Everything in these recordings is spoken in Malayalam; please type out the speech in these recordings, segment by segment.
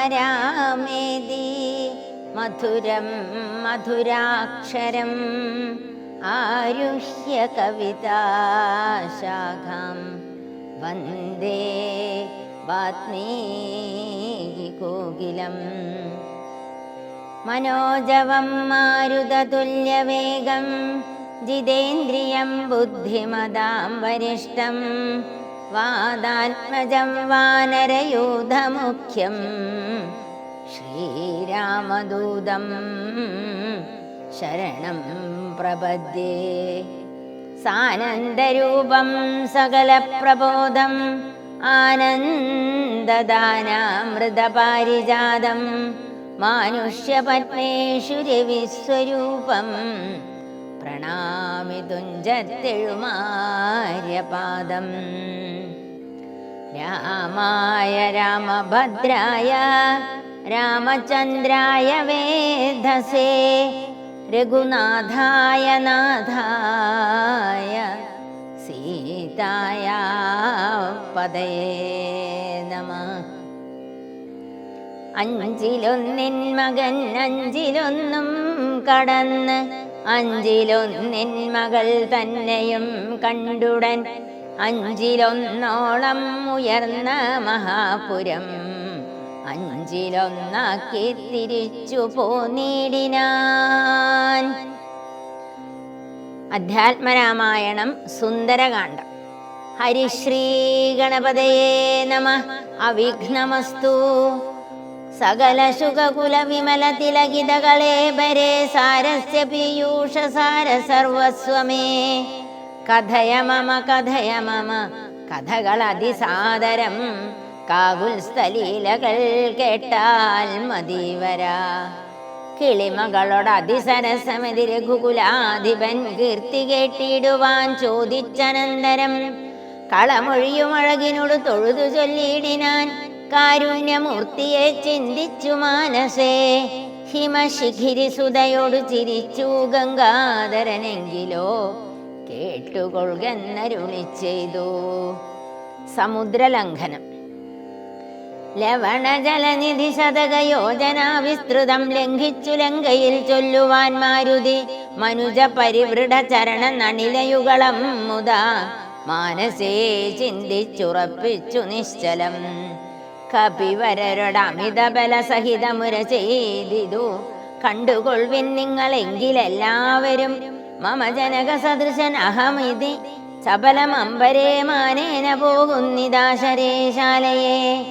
രാമേതി മധുരം മധുരാക്ഷരം ആരുഹ്യ കവിതാശാഖാം വന്ദേ വാത്മീകികോകിലം. മനോജവം മാരുതതുല്യവേഗം ജിതേന്ദ്രിയം ബുദ്ധിമതാം വരിഷ്ഠം വാദാത്മജം വാനരയൂഥമുഖ്യം ശ്രീരാമദൂതം ശരണം പ്രപദ്യേ. സാനന്ദരൂപം സകലപ്രബോധം ആനന്ദദാനാമൃതപാരിജാതം മാനുഷ്യപത്മേഷു രവിസ്വരൂപം പ്രണാമി തുഞ്ചത്തെഴുമാര്യപാദം. രാമായ രാമഭദ്രായ രാമചന്ദ്രായ വേധസേ രഘുനാഥായ നാഥായ സീതായ പദയേ നമഃ. അഞ്ചിലൊന്നിൻ മകൻ അഞ്ചിലൊന്നും കടന്ന് അഞ്ചിലൊന്നിൻ മകൾ തന്നെയും കണ്ടുടൻ അഞ്ചിലൊന്നോളം ഉയർന്ന മഹാപുരം അഞ്ചിലൊന്നാക്കി തിരിച്ചു പോന്നിടിനാൻ. അധ്യാത്മരാമായണം സുന്ദരകാന്ഡം. ഹരിശ്രീ ഗണപതയേ നമഃ. അവിഘ്നമസ്തു. സകല ശുഖകുല വിമല തിലകിത കളേബരേ സാരസ്യ പീയൂഷ സാര സർവസ്വമേ. കഥയ മമ കഥയ മമ കഥകൾ അതിസാദരം കാകുൽസ്ഥലീലകൾ കേട്ടാൽ മതിവര. കിളിമകളോട് അതിസരസമതി രഘുകുലാധിപൻ കീർത്തി കേട്ടിടുവാൻ ചോദിച്ചനന്തരം കളമൊഴിയുമഴകിനോട് തൊഴുതു ചൊല്ലിയിടിനാൻ. കാരുണ്യമൂർത്തിയെ ചിന്തിച്ചു മാനസേ ഹിമശിഖിരിസുതയോട് ചിരിച്ചു ഗംഗാധരനെങ്കിലോ കേട്ടുകൊള്ളുകെന്നരുളി ചെയ്തു. സമുദ്രലംഘനം. ലവണജലനിധി ശതകയോജന വിസ്തൃതം ലംഘിച്ചു ലങ്കയിൽ ചൊല്ലുവാൻ മാരുതി മനുജ പരിവൃഢ ചരണ നണിലയുഗളം മുതാ മാനസേ ചിന്തിച്ചുറപ്പിച്ചു നിശ്ചലം. കപിവരരുടെ അമിത ബല സഹിതമുര ചെയ്തിതു കണ്ടുകൊള്ളിൻ നിങ്ങളെങ്കിലെല്ലാവരും മമ ജനക സദൃശൻ അഹമിതി ചപലമമ്പരേ മാനേന പോകുന്നിദാശരേശാലയേ.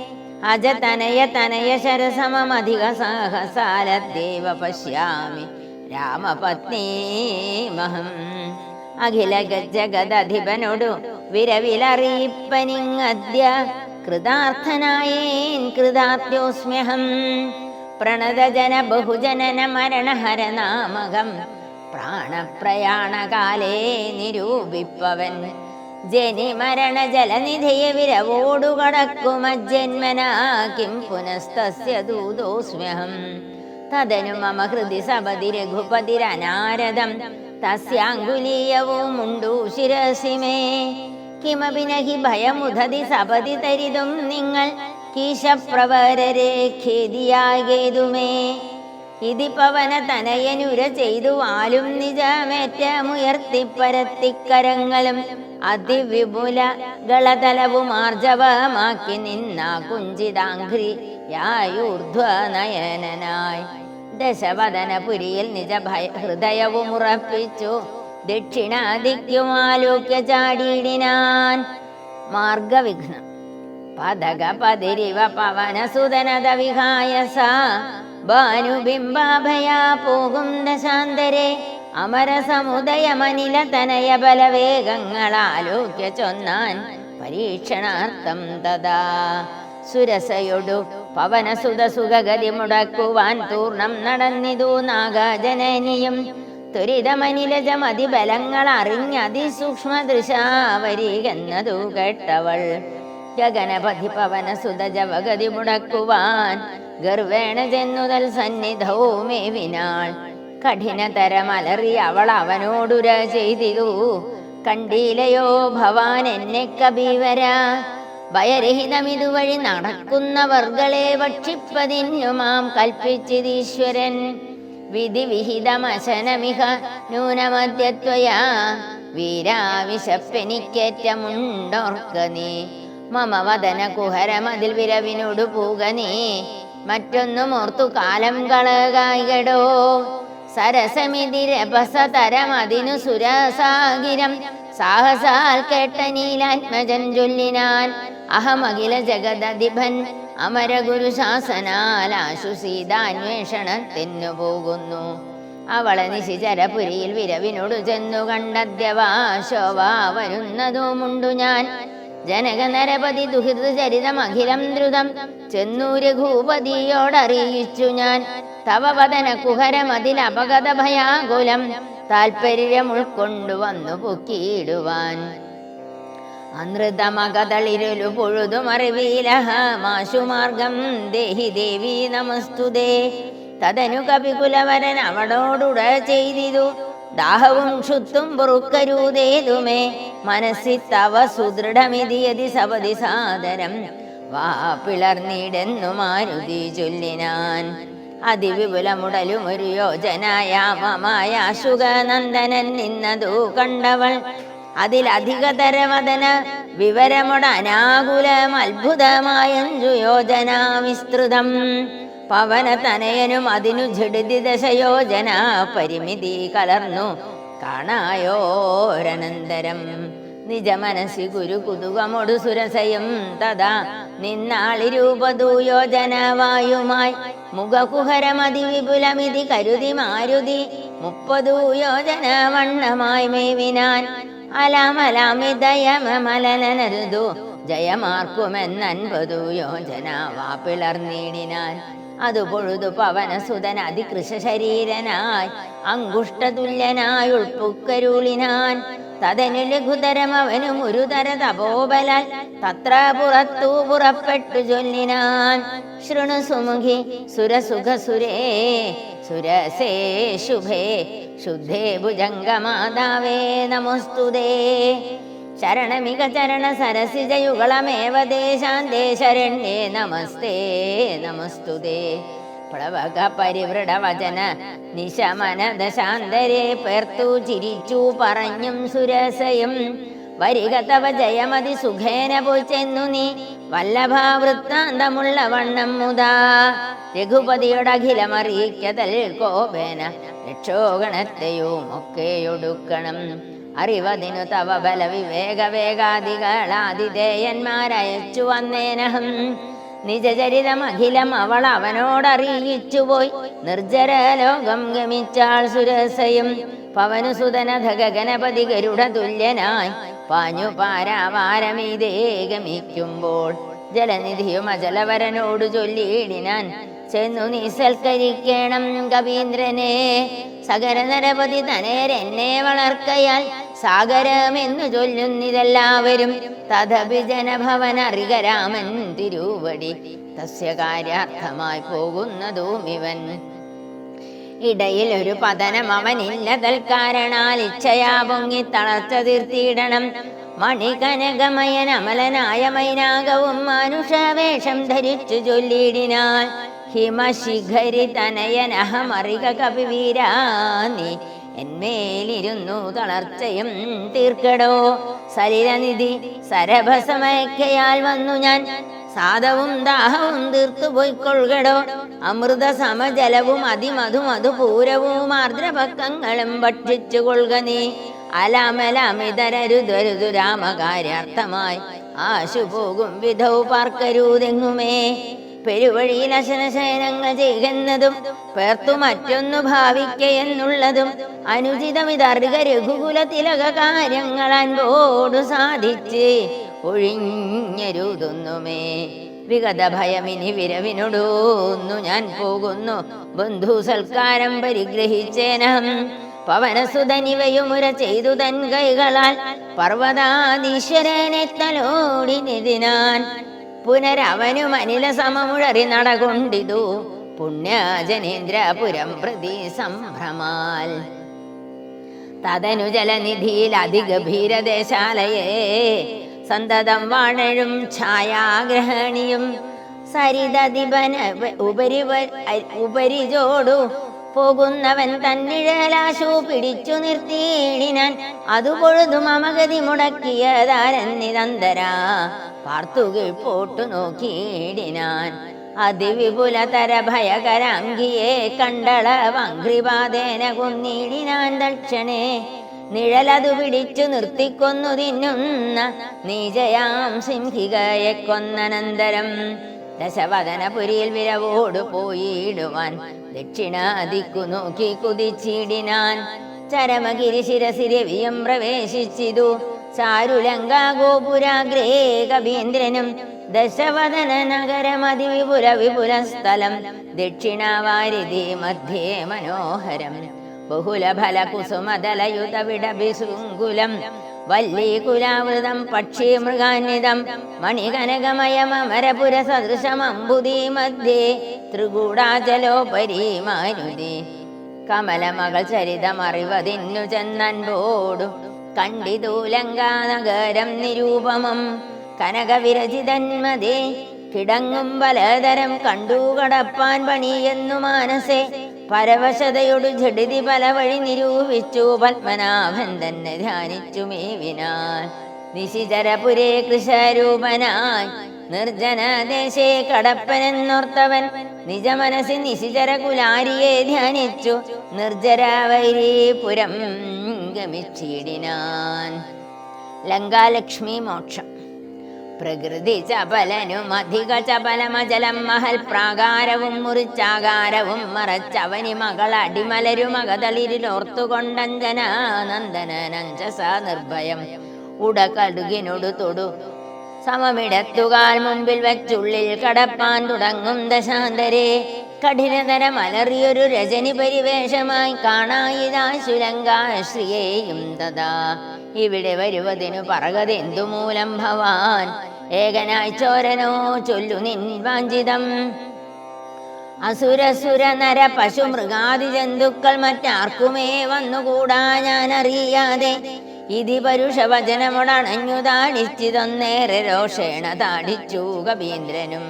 അജതനയ തനയ ശരസമധിക സാഹസാലദേവ പശ്യാമി രാമപത്നീമഹം. അഖില ജഗദധിപനോടു വിരവിലറിയിപ്പനിങ്ങദ്യ കൃതാർത്ഥനായേൻ കൃതാർത്ഥ്യോസ്മ്യഹം. പ്രണതജന ബഹുജനന മരണഹരനാമകം പ്രാണപ്രയാണകാലേ നിരൂപിപ്പവൻ. ജനിമരണ ജലനിധയ വിരവോടു കടക്കുമജ്ജന്മനാ കിം പുനസ്തസ്യ ദൂതോസ്മ്യഹം. തദനു മമ ഹൃദി സപതി രഘുപതിരനാരദം തസ്യാങ്കുലീയവുമുണ്ടു ശിരസി മേ. കിമപി നഹി ഭയമുദതി സപതി തരിതും നിങ്ങൾ കീശപ്രവരരെ ഖേദിയാകേതുമേ. ഇതി പവന തനയനുര ചെയ്തു വാലും നിജമേറ്റമുയർത്തിപ്പരത്തിക്കരങ്ങളും അതിവിപുല ഗളതലവും ആർജവമാക്കി നിന്ന കുഞ്ചിതാംഘ്രിയായൂർധ്വനയനായി ദശവദനപുരിയിൽ നിജ ഹൃദയവും ഉറപ്പിച്ചു ദക്ഷിണാദിക്കുമാലോക്യ ചാടിയിടിനാൻ. മാർഗവിഘ്നം. പദക പതിരിവ പവനസുതനത വിഹായസ ഭാനുബിംബാഭയാ പോകും ദശാന്തരെ. അമരസമുദയമനില തനയ ബലവേഗങ്ങളാലോക്യ ചൊന്നാൻ പരീക്ഷണാർത്ഥം തഥാ. സുരസയൊടു പവനസുത സുഖഗതി മുടക്കുവാൻ തൂർണം നടന്നിതു നാഗജനനിയും. ത്വരിതമനിലജമതിബലങ്ങൾ അറിഞ്ഞതിസൂക്ഷ്മ ദൃശാവരികെന്നതു കേട്ടവൾ ഗഗനപതി പവനസുത ജവഗതി മുടക്കുവാൻ ഗർവേണ ചെന്നുതൽ സന്നിധവുമേവിനാൾ. കഠിനതരമലറി അവൾ അവനോടുര ചെയ്തിരു കണ്ടീലയോ ഭവാൻ എന്നെ കബീവര. ഭയരഹിതമിതുവഴി നടക്കുന്നവർകളെ ഭക്ഷിപ്പതിന്നു മാം കൽപ്പിച്ചിതീശ്വരൻ. വിധി വിഹിതമശനമിഹ നൂനമദ്യത്വയാ വീരാവിശപ്പെനിക്കേറ്റമുണ്ടോർക്ക നീ. മമ വദന കുഹരമതിൽ വിരവിനോടു പൂക നീ. മറ്റൊന്നും ഓർത്തു കാലം കളകായികടോ. സരസമിതിരപസതരമതിനു സുരസാഗിരം സാഹസാൽ കേട്ട നീലാത്മജൻ ചൊല്ലിനാൻ. അഹമഖില ജഗദധിപൻ അമരഗുരു ശാസനാൽ ആശു സീതാന്വേഷണത്തിനു പോകുന്നു. അവളെ നിശിചരപുരിയിൽ വിരവിനോടു ചെന്നു കണ്ടദ്യവാശോവാ വരുന്നതുമുണ്ടു ഞാൻ. ജനക നരപതി ദുഹിതൃ ചരിതമഖിലം ദ്രുതം ചെന്നു രഘുപതിയോടറിയിച്ചു ഞാൻ. തവ വദന കുഹരമതിൽ അപഗത ഭയാകുലം താൽപര്യം ഉൾക്കൊണ്ടുവന്നു പൊക്കിയിടുവാൻ. അനൃതമകതളിരുലു പൊഴുതുമറിവീലഹ മാശുമാർഗം ദേഹി ദേവി നമസ്തുതേ. തദനു കപികുലവരൻ അവളോടുട ചെയ്തിതു. ദാഹവും ക്ഷുത്തും പൊറുക്കരുതേതുമേ മനസ്സി തവ സുദൃഢമിതിയതി സപതി സാദരം വാ പിളർന്നിടെന്നു മാരുതി ചൊല്ലിനാൻ. അതിവിപുലമുടലുമൊരു യോജനായാമമായ ശുഗനന്ദനൻ നിന്നതു കണ്ടവൾ അതിലധികതരവദന വിവരമൊടനാകുലം അത്ഭുതമായഞ്ചു യോജന വിസ്തൃതം. പവനതനയനും അതിനു ജഡിതി ദശയോജന പരിമിതി കലർന്നു കാണായോരനന്തരം. നിജമനസി ഗുരു കുതുകമൊടു സുരസയും തഥാ നിന്നാളിരൂപതു യോജന വായുമായി മുഖകുഹരമതി വിപുലമിതി കരുതി മാരുതി 30 യോജന വണ്ണമായി മേവിനാൻ. അലാമലാമിതയമലനരുതു ജയമാർക്കുമെന്നൻപതു യോജന വാ പിളർന്നിടിനാൻ. അതു പൊഴുതു പവനസുതൻ അതികൃശ ശരീരനായി അങ്കുഷ്ടതുല്യനായി ഉൾപ്പുക്കരുളിനാൻ. തതനു ലഘുതരമവനും ഒരു തര തപോബലാൽ തത്ര പുറത്തു പുറപ്പെട്ടു ചൊല്ലിനാൻ. ശൃണു സുമുഖി സുരസുഖ സുരേ സുരസേ ശുഭേ ശുദ്ധേ ഭുജംഗമാതാവേ നമസ്തുതേ. ശരണമിക ചരണ സരസിജയുഗളമേവ ദേശാന്തേ ശരണ്യേ നമസ്തേ നമസ്തുതേ. പ്ലവക പരിവൃഢ വചന നിശമന ദശാന്തരെ പേർത്തു ചിരിച്ചു പറഞ്ഞും സുരസയും. വരിക തവ ജയമതി സുഖേന പോയിച്ചെന്നു നീ വല്ലഭാവൃത്താന്തമുള്ള വണ്ണം മുതാ. രഘുപതിയോടഖിലമറിയിക്കതൽ കോപേന രക്ഷോഗണത്തെയും ഒക്കെയൊടുക്കണം. അറിവതിനു തവ ബല വിവേക വേഗാദികളാതിഥേയന്മാരയച്ചു വന്നേനഹം. നിജചരിതമഖിലം അവൾ അവനോടറിയിച്ചുപോയി. നിർജ്ജര ലോകം ഗമിച്ചാൾ സുരസയും. പവനുസുതനധ ഗഗനപതി ഗരുഡ തുല്യനായി പാഞ്ഞു പാരാവാരമീതേ ഗമിക്കുമ്പോൾ ജലനിധിയും അജലവരനോടു ചൊല്ലിയിടിനാൻ. ചെന്നു നീ സൽക്കരിക്കണം കവീന്ദ്രനെ. സകര നരപതി തനേരെന്നെ വളർക്കയാൽ സാഗരമെന്നു ചൊല്ലുന്നിതെല്ലാവരും. തഥപി ജനഭവനറികരാമൻ തിരുവടി തസ്യ കാര്യാർത്ഥമായി പോകുന്നതുമിവൻ. ഇടയിൽ ഒരു പതനം അവനില്ല തൽക്കാരണാൽ ഇച്ഛയാ പൊങ്ങി തളർച്ച തീർത്തിയിടണം. മണികനകമയൻ അമലനായ മൈനാകവും മാനുഷവേഷം ധരിച്ചു ചൊല്ലിയിടിനാൻ. ഹിമശിഖരി തനയനഹമറിക കപിവീരാനി എന്മേലിരുന്നു തളർച്ചയും തീർക്കടോ. സലിലനിധി സരഭസമയക്കയാൽ വന്നു ഞാൻ സാദവും ദാഹവും തീർത്തു പോയിക്കൊള്ളുകടോ. അമൃത സമജലവും അതിമധുമധുപൂരവും ആർദ്രപക്കങ്ങളും ഭക്ഷിച്ചു കൊള്ളുക നീ. അലാമലാമിതരരുതരുതു രാമകാര്യാർത്ഥമായി ആശു പോകും വിധൗ പാർക്കരുതെങ്ങുമേ. പെരുവഴിയിൽ അശനശയനങ്ങൾ ചെയ്യുന്നതും പേർത്തു മറ്റൊന്നു ഭാവിക്കയെന്നുള്ളതും അനുചിതമിതർഗ രഘുകുല തിലക കാര്യങ്ങൾ അൻപോടു സാധിച്ച് ഒഴിഞ്ഞരുതൊന്നുമേ. വിഗത ഭയമിനി വിരവിനൊടൂന്നു ഞാൻ പോകുന്നു ബന്ധു സൽക്കാരം പരിഗ്രഹിച്ചേനം. പവനസുതനിവയുമുര ചെയ്തു തൻ കൈകളാൽ പർവ്വതാധീശ്വരനെ തലോടിനെതിനാൻ. പുനരവനും അനില സമമുഴറി നടകൊണ്ടിതു പുണ്യജനേന്ദ്രപുരം പ്രതി സംഭ്രമാൽ. തതനു ജലനിധിയിൽ അതിഗഭീരദേശാലയേ സന്തതം വാണഴും ഛായാഗ്രഹണിയും സരിതദിപന ഉപരിജോടു പോകുന്നവൻ തന്നിഴലാശു പിടിച്ചു നിർത്തിയിടിനാൻ. അതു പൊഴുതു മമഗതി മുടക്കിയതാരെന്നിതന്തരാ പാർത്തുകിഴ്പോട്ടു നോക്കിയിടിനാൻ. അതിവിപുലതര ഭയകരാംഗിയെ കണ്ടളവഘ്രിപാതേന കൊന്നിടിനാൻ. ദക്ഷണേ നിഴലതു പിടിച്ചു നിർത്തിക്കൊന്നു തിന്നുന്ന നീജയാം സിംഹികയെ കൊന്നനന്തരം ദശവദനപുരിയിൽ വിരവോടു പോയിടുവാൻ ദക്ഷിണാദിക്കു നോക്കി കുതിച്ചിടിനാൻ. ചരമഗിരി ശിരസിരവിയം പ്രവേശിച്ചിതു ചാരുലങ്കാ ഗോപുരാഗ്രേ കവീന്ദ്രനും ദശവദന നഗരമതിവിപുല വിപുല സ്ഥലം ദക്ഷിണവാരിധി മധ്യേ മനോഹരം ബഹുലഫല കുസുമദലയുത വിടഭിശൃംഗുലം വല്ലീകുലാവൃതം പക്ഷി മൃഗാന്വിതം മണികനകമയമരപുര സദൃശമംബുദീ മധ്യേ ത്രികൂടാചലോപരി മാരുതി കമലമകൾ ചരിതമറിവതിന്നു ചെന്നൻപോടു കണ്ടിതു ലങ്കാനഗരം നിരൂപമം കനകവിരചിതന്മതേ കിടങ്ങും പലതരം കണ്ടു കടപ്പാൻ പണിയെന്നു മാനസേ പരവശതയോടു ജഡിതി പല വഴി നിരൂപിച്ചു പത്മനാഭൻ തന്നെ ധ്യാനിച്ചു മേവിനാൽ. നിശിചരപുരേ കൃശരൂപനായി നിർജ്ജന ദേശേ കടപ്പനെന്നോർത്തവൻ നിജമനസി നിശിചര കുലാരിയെ ധ്യാനിച്ചു നിർജ്ജരാവൈരീപുരം ഗമിച്ചിടിനാൻ. ലങ്കാലക്ഷ്മി മോക്ഷം. പ്രകൃതി ചപലനും അധിക ചപലമജലം മഹൽ പ്രാകാരവും മുറിച്ചാകാരവും മറച്ചവനി മകൾ അടിമലരുമകതളിരിലോർത്തുകൊണ്ടഞ്ജനാനന്ദനഞ്ചസ നിർഭയം ഉടകടുകിനൊടു തൊടു സമമിടത്തുകാൽ മുമ്പിൽ വെച്ചുള്ളിൽ കടപ്പാൻ തുടങ്ങും ദശാന്തരെ കഠിനതരമലറിയൊരു രജനി പരിവേഷമായി കാണായിതാശുലങ്കാശ്രിയേയും തഥാ ഇവിടെ വരുവതിനു പറകതെന്തു മൂലം ഭവാൻ ഏകനായി ചോരനോ ചൊല്ലു നിൻ വാഞ്ചിതം. അസുരസുര നര പശു മൃഗാദി ജന്തുക്കൾ മറ്റാർക്കുമേ വന്നുകൂടാ ഞാൻ അറിയാതെ ഇതി പരുഷവചനമൊടണഞ്ഞു താടിച്ചിതൊന്നേറെ രോഷേണ താടിച്ചു കവീന്ദ്രനും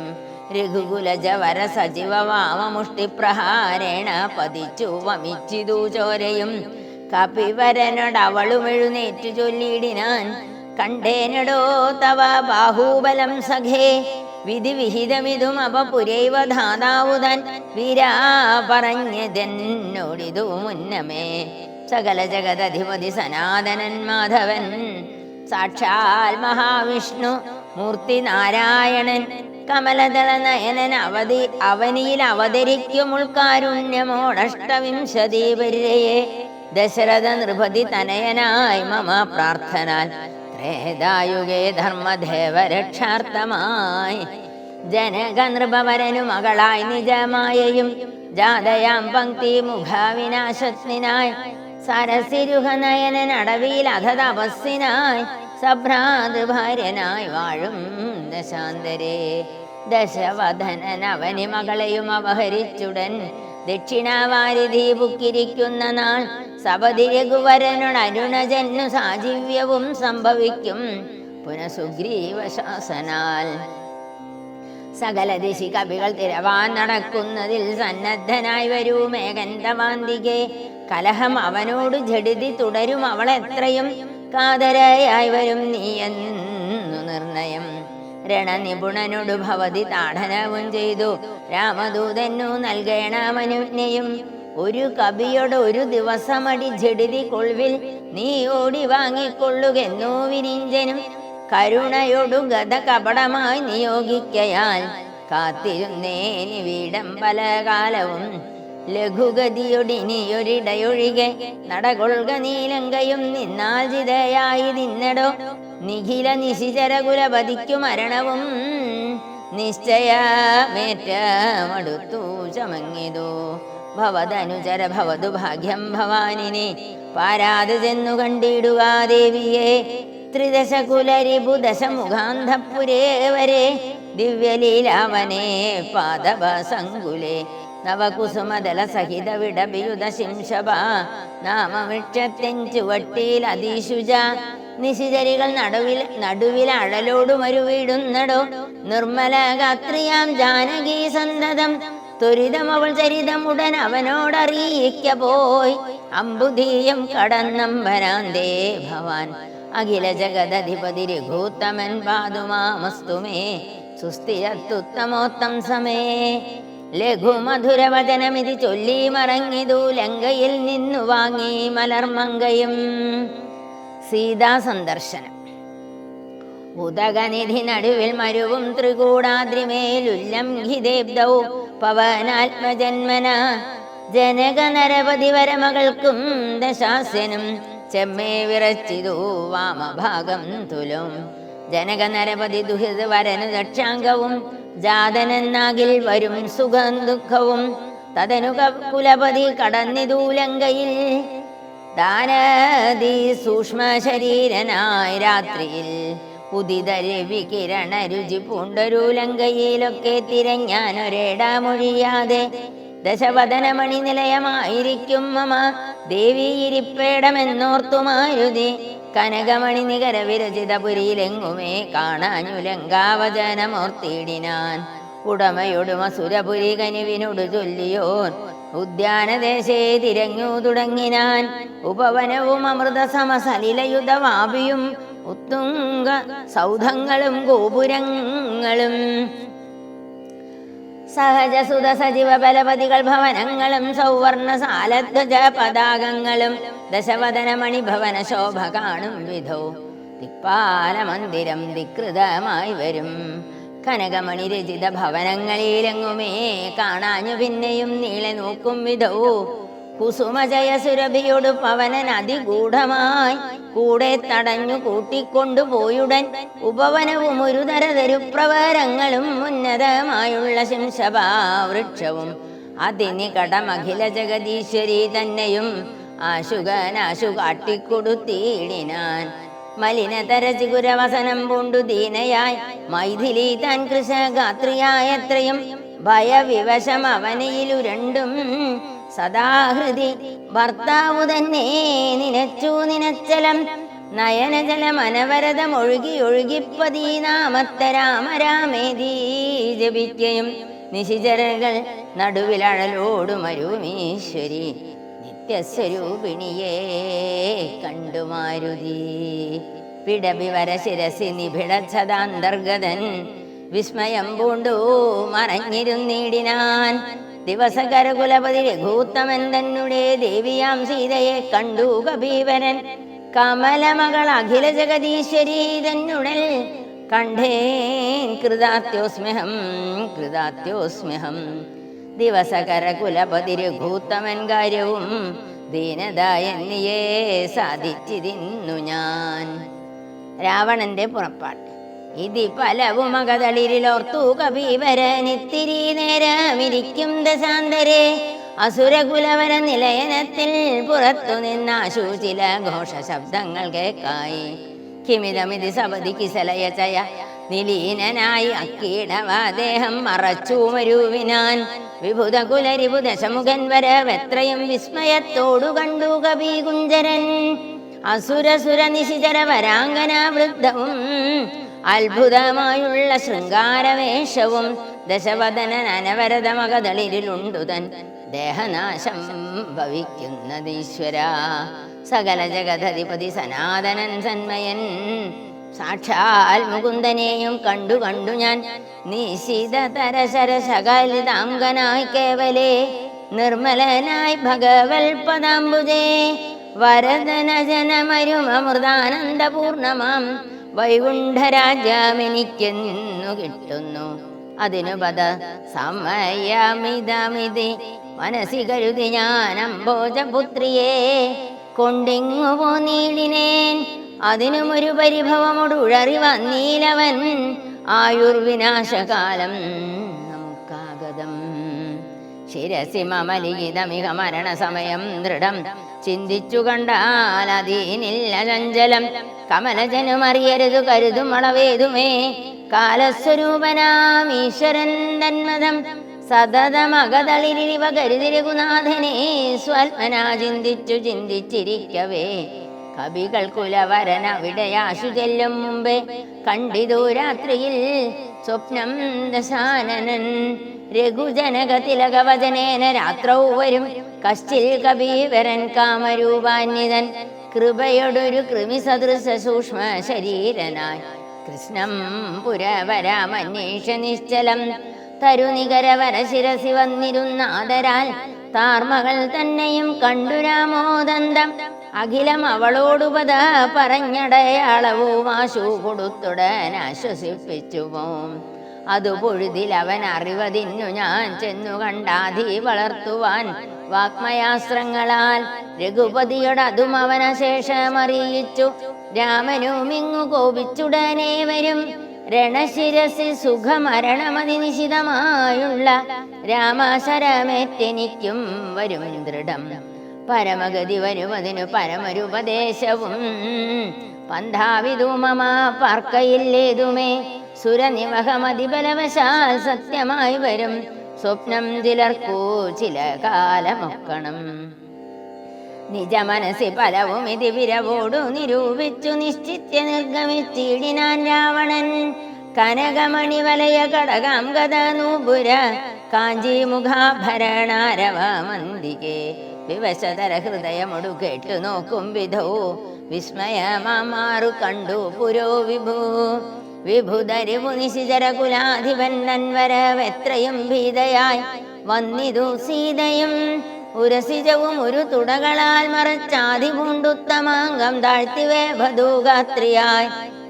രഘുകുലജവര സജീവ വാമമുഷ്ടിപ്രഹാരേണ പതിച്ചു വമിച്ചിതു ചോരയും. കപിവരനോടവളും എഴുന്നേറ്റു ചൊല്ലിയിടിനാൻ കണ്ടേനടോ തവ ബാഹുബലം സഖേ വിധി വിഹിതമിതും അപപുരൈവ ധാതാവുതൻ വീരാ പറഞ്ഞതെന്നോടിതു മുന്നമേ. സകല ജഗദധിപതി സനാതനൻ മാധവൻ സാക്ഷാൽ മഹാവിഷ്ണു മൂർത്തി നാരായണൻ കമലദള നയനൻ അവനിയിൽ അവതരിക്കും ഉൾക്കാരുണ്യമോടഷ്ടവിംശതി പര്യയെ ദശരഥ നൃപതി തനയനായി മമ പ്രാർത്ഥനാൽ ത്രേതായുഗേ ധർമ്മദേവരക്ഷാർത്ഥമായി ജനക നൃപവരനു മകളായി നിജമായയും ജാതയാം പങ്ക്തി മുഖവിനാശത്തിനായി സരസിരുഹനയനൻ അടവിയിൽ അധ തപസ്സിനായി സഭ്രാതൃഭാര്യനായി വാഴും ദശാന്തരേ. ദശവദനൻ അവനി മകളെയും അപഹരിച്ചുടൻ ദക്ഷിണാവാരിധി പുക്കിരിക്കുന്ന നാൾ സപതി രഘുവരനോട് അരുണജന്നു സാജീവ്യവും സംഭവിക്കും പുനഃസുഗ്രീവ ശാസനാൽ. സകല ദിശി കവികൾ തിരവാൻ നടക്കുന്നതിൽ സന്നദ്ധനായി വരൂ മേഘന്തവാന്തികെ കലഹം അവനോട് ജഡിതി തുടരും അവളെത്രയും കാതരയായി വരും നീയെന്നു നിർണയം. രണനിപുണനോട് ഭവതി താടനവും ചെയ്തു രാമദൂതനു നൽകേണമനുജ്ഞയും. ഒരു കവിയോട് ഒരു ദിവസമടി ജഡിതി കൊൾവിൽ നീ ഓടി വാങ്ങിക്കൊള്ളുകെന്നു വിരിഞ്ചനും കരുണയോടു ഗത കപടമായി നിയോഗിക്കയാൽ കാത്തിരുന്നേനി വീടം പല കാലവും. ലഘുഗതിയൊടിനിയൊരിടയൊഴികെ നടകൊള്ളുക നീലങ്കയും നിന്നാൽ ജിതയായി നിന്നടോ നിഖില നിശിചരകുലപതിക്കു മരണവും നിശ്ചയമേറ്റമടുത്തു ചമങ്ങിതു. ഭവതനുചര ഭവതു ഭാഗ്യം ഭവാനിനെ പാരാതെ ചെന്നു കണ്ടിടുക ദേവിയെ. ത്രിദശകുലരിപുദശമുഖാന്ധപുരേ വരെ ദിവ്യലീലാവനേ പാദവസങ്കുലേ നവകുസുമദല സഹിത വിടബിയുധ ശിംശഭ നാമവൃക്ഷത്തിൻ ചുവട്ടിൽ അതിശുജ നിശിചരികൾ നടുവിൽ അഴലോടുമൊരു വീടുന്നടോ. നിർമ്മല ഗാത്രിയാം ജാനകി സന്തതം ത്വരിതമവൾ ചരിതമുടൻ അവനോടറിയിക്ക പോയി. അമ്പുധീയം കടന്നംബരാന്തേ ഭവാൻ അഖില ജഗദധിപതി രഘൂത്തമൻ പാതുമാമസ്തുമേ സുസ്ഥിരത്തുത്തമോത്തം സമേ. ലഘുമധുരവചനമിതി ചൊല്ലി മറങ്ങിതു ലങ്കയിൽ നിന്നു വാങ്ങി മലർമങ്കയും. സീതാ സന്ദർശനം. ഉദകനിധി നടുവിൽ മരുവും ത്രികൂടാദ്രിമേലുല്ലംഘിദേബ്ദൗ പവനാത്മജന്മന ജനക നരപതി വരമകൾക്കും ദശാസ്യനും ചെമ്മേ വിറച്ചിതു വാമഭാഗം തുലും. ജനക നരപതി ദുഹിത വരനു ദക്ഷാംഗവും ജാതനെന്നാകിൽ വരും സുഖം ദുഃഖവും. തദനു കുലപതി കടന്നിതു ലങ്കയിൽ ദാനദി സൂക്ഷ്മ ശരീരനായി രാത്രിയിൽ. ഉദിത രവി കിരണ രുചി പൂണ്ടൊരു ലങ്കയിലൊക്കെ തിരഞ്ഞാനൊരേടാമൊഴിയാതെ. ദശവദനമണി നിലയമായിരിക്കും മമ ദേവീയിരിപ്പേടമെന്നോർത്തു മാരുതി. കനകമണി നികര വിരചിതപുരിയിലെങ്ങുമേ കാണാഞ്ഞു ലങ്കാവചനമോർത്തിയിടിനാൻ. ഉടമയൊടുമ സുരപുരി കനിവിനോട് ചൊല്ലിയോൻ ഉദ്യാനദേശേ തിരഞ്ഞു തുടങ്ങിനാൻ. ഉപവനവും അമൃത സമസലിലയുധവാപിയും ഉത്തുംഗ സൗധങ്ങളും ഗോപുരങ്ങളും സഹജസുത സജീവ ബലപതികൾ ഭവനങ്ങളും സൗവർണ സാലധ്വജ പതാകങ്ങളും ദശവദനമണി ഭവന ശോഭ കാണും വിധോ ദിക്പാല മന്ദിരം ധികൃതമായി വരും. കനകമണി രചിത ഭവനങ്ങളിലെങ്ങുമേ കാണാഞ്ഞു പിന്നെയും നീളെ നോക്കും വിധോ. കുസുമജയ സുരഭിയോട് പവനൻ അതിഗൂഢമായി കൂടെ തടഞ്ഞു കൂട്ടിക്കൊണ്ടുപോയുടൻ. ഉപവനവും ഒരു തരതരുപ്രവരങ്ങളും ഉന്നതമായുള്ള ശംശഭാവൃക്ഷവും അതിനികടമഖില ജഗദീശ്വരി തന്നെയും ആശുകനാശു കാട്ടിക്കൊടുത്തിയിടിനാൻ. മലിനതര ചിഗുരവസനം പൂണ്ടു ദീനയായി മൈഥിലി താൻ കൃശഗാത്രിയായത്രയും ഭയവിവശം അവനയിലുരണ്ടും സദാഹൃതി. ഭർത്താവു തന്നെ നിനച്ചു നിനച്ചലം നയനജലം അനവരതം ഒഴുകി ഒഴുകിപ്പതീനാമത്തെ രാമരാമേദീ ജപിക്കയും. നിശിചരകൾ നടുവിലഴലോടുമരുമീശ്വരി നിത്യസ്വരൂപിണിയേ കണ്ടു മാരുതി. പിടബിവര ശിരസി നിഭിടച്ഛതാന്തർഗതൻ വിസ്മയം പൂണ്ടു മറഞ്ഞിരുന്നിടിനാൻ. ദിവസകരകുലപതി രഘൂത്തമൻ തന്നെ ദേവിയാം സീതയെ കണ്ടു കപീവരൻ. കമലമകൾ അഖില ജഗദീശ്വരി തന്നുടൽ കണ്ഠേൻ കൃതാത്യോസ്മ്യഹം കൃതാത്യോസ്മ്യഹം. ദിവസകരകുലപതി രഘൂത്തമൻ കാര്യവും ദീനദായെന്നിയേ സാധിച്ചിരുന്നു ഞാൻ. രാവണന്റെ പുറപ്പാട്. ഇതി പലവും അകതളിരിലോർത്തു കപീവരനിത്തിരി നേരമിരിക്കും ദശാന്തരെ. അസുരകുലവര നിലയനത്തിൽ പുറത്തു നിന്നാശു ചില ഘോഷ ശബ്ദങ്ങൾ കേൾക്കായി. കിമിതമിതി സപതി കിസലയചയ നിലീനനായി അക്കീടവാദേഹം മറച്ചു മരുവിനാൻ. വിഭുത കുലരിപു ദശമുഖൻ വരവെത്രയും വിസ്മയത്തോടു കണ്ടു കവി കുഞ്ചരൻ. അസുരസുര നിശിചര വരാംഗന വൃദ്ധവും അത്ഭുതമായുള്ള ശൃംഗാരവേഷവും. ദശവദനൻ അനവരതമകതളിരിലുണ്ടുതൻ ദേഹനാശം ഭവിക്കുന്നതീശ്വര. സകല ജഗദധിപതി സനാതനൻ സന്മയൻ സാക്ഷാൽ മുകുന്ദനെയും കണ്ടു കണ്ടു ഞാൻ. നിശിതതരശര ശകലിതാംഗനായി കേവലേ നിർമ്മലനായി ഭഗവൽ പദാംബുജേ. വരദന ജനമരുമൃതാനന്ദപൂർണമാം വൈകുണ്ഠരാജ്യമെനിക്കെന്നു കിട്ടുന്നു. അതിനു പദ സമയമിതമിതി മനസ്സി കരുതി ഞാൻ അംബോജപുത്രിയെ കൊണ്ടിങ്ങു പോന്നീടിനേൻ. അതിനുമൊരു പരിഭവമൊടുഴറി വന്നീലവൻ ആയുർവിനാശകാലം നമുക്കാഗതം. ശിരസി മമലിഖിതമിഹ മരണസമയം ദൃഢം ചിന്തിച്ചു കണ്ടാൽ അതീനില്ല ചഞ്ചലം. കമലജനുമറിയരുതു കരുതും അളവേതുമേ കാലസ്വരൂപനാം ഈശ്വരൻ തന്മതം. സതതമകതളിരിവ കരുതി രഘുനാഥനെ സ്വൽമനാ ചിന്തിച്ചു ചിന്തിച്ചിരിക്കവേ കവികൾ കുലവരൻ അവിടെയാശു ചെല്ലും മുമ്പേ കണ്ടിതു രാത്രിയിൽ സ്വപ്നം ദശാനനൻ. രഘുജനക തിലകവചനേന രാത്രൗ വരും കശ്ചിൽ കവീവരൻ കാമരൂപാന്വിതൻ. കൃപയൊടൊരു കൃമി സദൃശ സൂക്ഷ്മ ശരീരനായി കൃഷ്ണം പുരവരാമന്വേഷ നിശ്ചലം. തരുനികരവര ശിരസി വന്നിരുന്നാദരാൽ താർമകൾ തന്നെയും കണ്ടു രാമോദന്തം. അഖിലം അവളോടുപത പറഞ്ഞടയാളവും ആശു കൊടുത്തുടൻ ആശ്വസിപ്പിച്ചു പോം. അതു പൊഴുതിൽ അവൻ അറിവതിന്നു ഞാൻ ചെന്നു കണ്ടാധി വളർത്തുവാൻ വാഗ്മയാസ്ത്രങ്ങളാൽ. രഘുപതിയോട് അതും അവനശേഷമറിയിച്ചു. രാമനുമിങ്ങു കോപിച്ചുടനെ വരും രണശിരസിൽ സുഖമരണമതിനിശിതമായുള്ള രാമാശരമേറ്റെനിക്കും വരും ദൃഢം. പരമഗതി വരുമതിനു പരമരുപദേശവും പന്ഥാവിധു മമ പാർക്കയില്ലേതുമേ. സുരനിവഹമതിബലവശാൽ സത്യമായി വരും സ്വപ്നം ചിലർക്കു ചില കാലമൊക്കണം. നിജ മനസ്സി പലവും ഇതി വിരവോടു നിരൂപിച്ചു നിശ്ചിത്യ നിർഗമിച്ചിടിനാൻ രാവണൻ. കനകമണിവലയ കടകാം ഗത നൂപുര കാഞ്ചി മുഖാഭരണാരവ മന്ദികെ. വിവശതര ഹൃദയമൊടു കേട്ടു നോക്കും വിധോ വിസ്മയമാറു കണ്ടു പുരോ വിഭു. വിഭുധരിവു നിശിചര കുലാധിപൻ നൻവരവെത്രയും ഭീതയായി വന്നിതു സീതയും. ഉരസിജവും ഒരു തുടകളാൽ മറച്ചാതി പൂണ്ടുത്തമാംഗം താഴ്ത്തിവേ ഭദൂഗാത്രിയായി.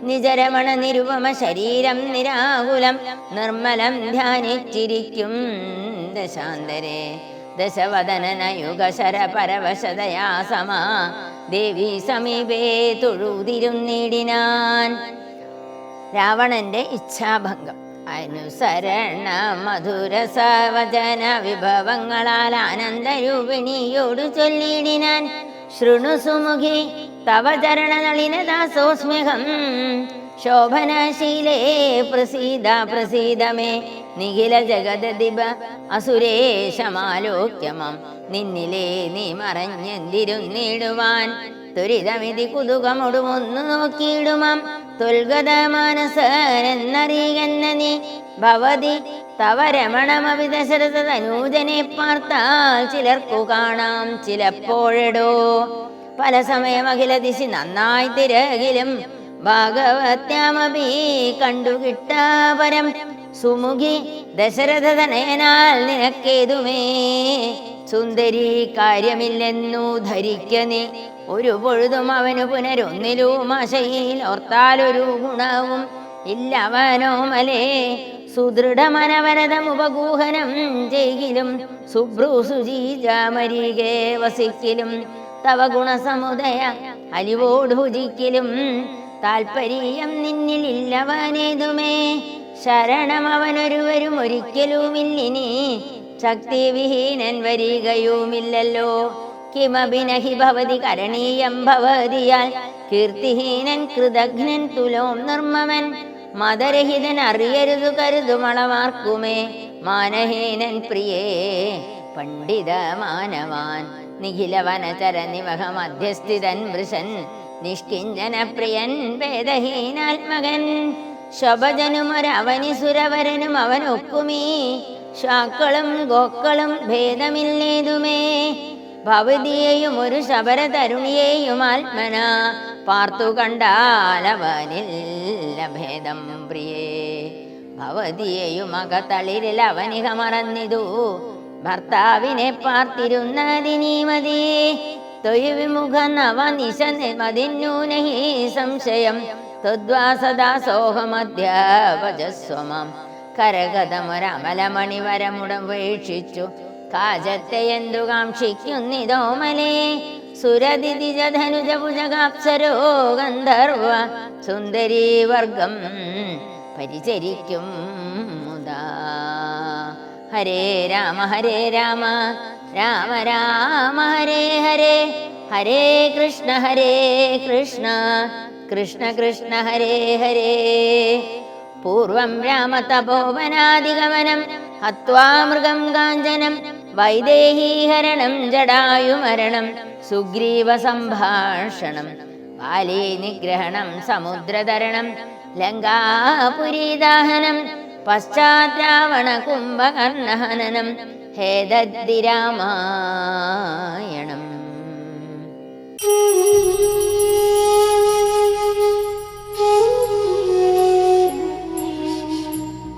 നിജരമണ നിരുപമ ശരീരം നിരാകുലം നിർമ്മലം ധ്യാനിച്ചിരിക്കും ദശാന്തരെ. ദശവദനനയുഗശര പരവശതയാ സമാ ദേവി സമീപേ തൊഴുതിരുന്നിടിനാൻ. രാവണന്റെ ഇച്ഛാഭംഗം. അനുസരണ മധുരസവചന വിഭവങ്ങളാൽ ആനന്ദരൂപിണിയോടു ചൊല്ലിടിനാൻ. ശൃണു സുമുഖി തവ ചരണനളിനദാസോസ്മ്യഹം ശോഭനശീലേ പ്രസീദ പ്രസീദമേ. നിഖില ജഗദദിപ അസുരേശമാലോക്യമം നിന്നിലേ നീ മറഞ്ഞെന്തിരുന്നിടുവാൻ. ത്വരിതമിതി കുതുകമൊടുമൊന്നു നോക്കിയിടുമാം തുൽഗത മാനസനെന്നറിയുന്ന നീ. ഭവതി തവ രമണമവി ദശരഥ തനൂജനെ പാർത്താൽ ചിലർക്കു കാണാം ചിലപ്പോഴെടോ. പല സമയം അഖില ദിശി നന്നായി തിരകിലും ഭാഗവത്യാമപി കണ്ടുകിട്ടാപരം. സുമുഖി ദശരഥ തനയനാൽ നിനക്കേതുമേ സുന്ദരി കാര്യമില്ലെന്നു ധരിക്ക നീ. ഒരു പൊഴുതും അവനു പുനരൊന്നിലും ആശയിൽ ഓർത്താലൊരു ഗുണവും ഇല്ലവനോമലേ. സുദൃഢമനവരതമുപഗൂഹനം ചെയ്കിലും സുഭ്രു സുജീജാമരികെ വസിക്കലും തവ ഗുണസമുദയ അലിവോടുജിക്കലും താൽപര്യം നിന്നിലില്ലവനേതുമേ. ശരണം അവനൊരുവരും ഒരിക്കലുമില്ലിനി ശക്തിവിഹീനൻ വരികയുമില്ലല്ലോ. കിമഭിനഹി ഭവതി കരണീയം ഭവതിയാൽ കീർത്തിഹീനൻ കൃതഘ്നൻ തുലോം നിർമ്മമൻ. മതരഹിതൻ അറിയരുതു കരുതുമളമാർക്കുമേ മാനഹീനൻ പ്രിയേ പണ്ഡിത മാനവാൻ. നിഖില വനചര നിവഹ മധ്യസ്ഥിതൻ വൃശൻ നിഷ്കിഞ്ചന പ്രിയൻ ഭേദഹീനാത്മകൻ. ശബജനുമൊരവനി സുരവരനും അവനൊക്കുമീ ശാക്കളും ഗോക്കളും ഭേദമില്ലേതുമേ. ഭവതിയെയും ഒരു ശബര തരുണിയെയും ആത്മന പാർത്തു കണ്ടാലവനില്ല ഭേദം പ്രിയേ. ഭവതിയെയും അകത്തളിരിൽ അവനിക മറന്നിതു ഭർത്താവിനെ പാർത്തിരുന്നതിനീമതി. തൊഴിവിമുഖ നവ നിശ മതിന്നൂനഹി സംശയം ത്വദ്വാസദാസോഹമധ്യപജസ്വമം. കരഗതമൊരമലമണിവരമുടം വീക്ഷിച്ചു കാജത്തെ എന്തു കാക്ഷിക്കുന്നിതോമലേ. സുരദിതിജധനുജഭുജകാപ്സരോ ഗന്ധർവ സുന്ദരീ വർഗം പരിചരിക്കും മുദാ. ഹരേ രാമ രാമ രാമ ഹരേ ഹരേ. ഹരേ കൃഷ്ണ കൃഷ്ണ കൃഷ്ണ ഹരേ ഹരേ. പൂർവം രാമതപോവനാദിഗമനം ഹത്വാ മൃഗം കാഞ്ചനം വൈദേഹീഹരണം ജടായുമരണം സുഗ്രീവ സംഭാഷണം ബാലീ നിഗ്രഹണം സമുദ്രതരണം ലങ്കാപുരീദാഹനം പശ്ചാദ്രാവണ കുംഭകർണഹനനം ഹേതദ്ധി രാമായണം.